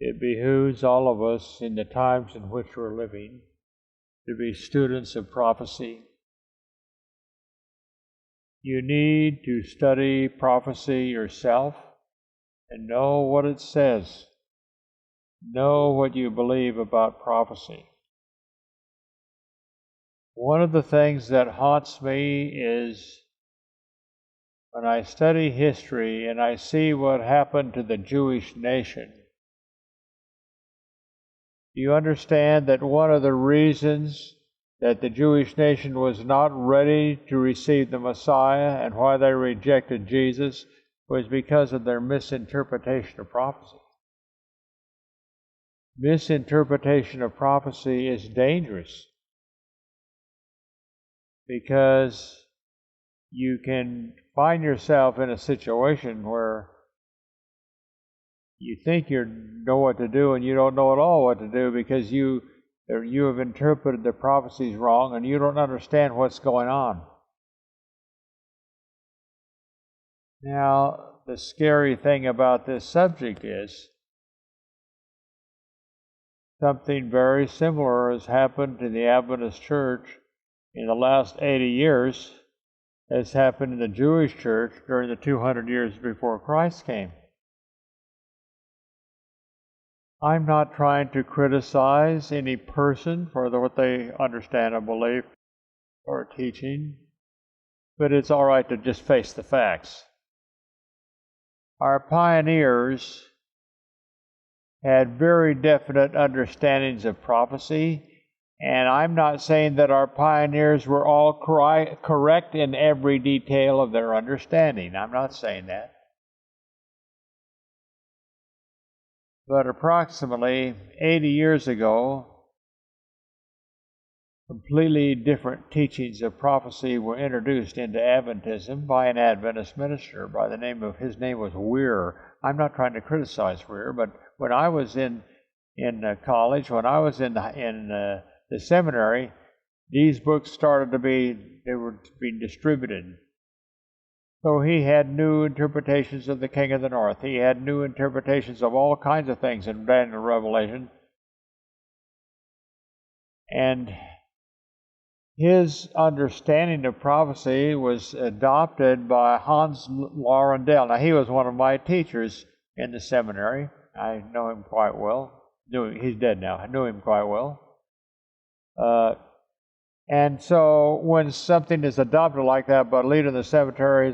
it behooves all of us in the times in which we're living to be students of prophecy. You need to study prophecy yourself and know what it says. Know what you believe about prophecy. One of the things that haunts me is when I study history and I see what happened to the Jewish nation. Do you understand that one of the reasons that the Jewish nation was not ready to receive the Messiah and why they rejected Jesus was because of their misinterpretation of prophecy? Misinterpretation of prophecy is dangerous because you can find yourself in a situation where you think you know what to do and you don't know at all what to do because you have interpreted the prophecies wrong and you don't understand what's going on. Now, the scary thing about this subject is something very similar has happened to the Adventist Church in the last 80 years as happened in the Jewish church during the 200 years before Christ came. I'm not trying to criticize any person for what they understand or believe or teaching, but it's all right to just face the facts. Our pioneers had very definite understandings of prophecy, and I'm not saying that our pioneers were all correct in every detail of their understanding. I'm not saying that. But approximately 80 years ago, completely different teachings of prophecy were introduced into Adventism by an Adventist minister by the name of, his name was Weir. I'm not trying to criticize Weir, but when I was in college, when I was in the seminary, these books they were being distributed. So he had new interpretations of the King of the North. He had new interpretations of all kinds of things in Daniel Revelation. And his understanding of prophecy was adopted by Hans Laurendale. Now, he was one of my teachers in the seminary. I know him quite well. He's dead now. I knew him quite well. And so when something is adopted like that by a leader in the seminary,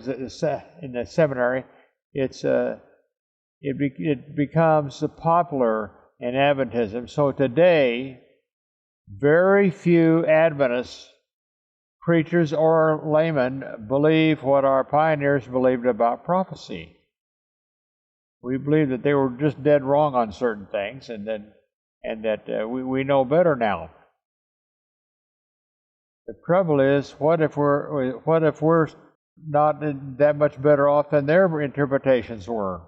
it becomes popular in Adventism. So today, very few Adventist preachers or laymen believe what our pioneers believed about prophecy. We believe that they were just dead wrong on certain things, and that we know better now. The trouble is, what if we're not that much better off than their interpretations were?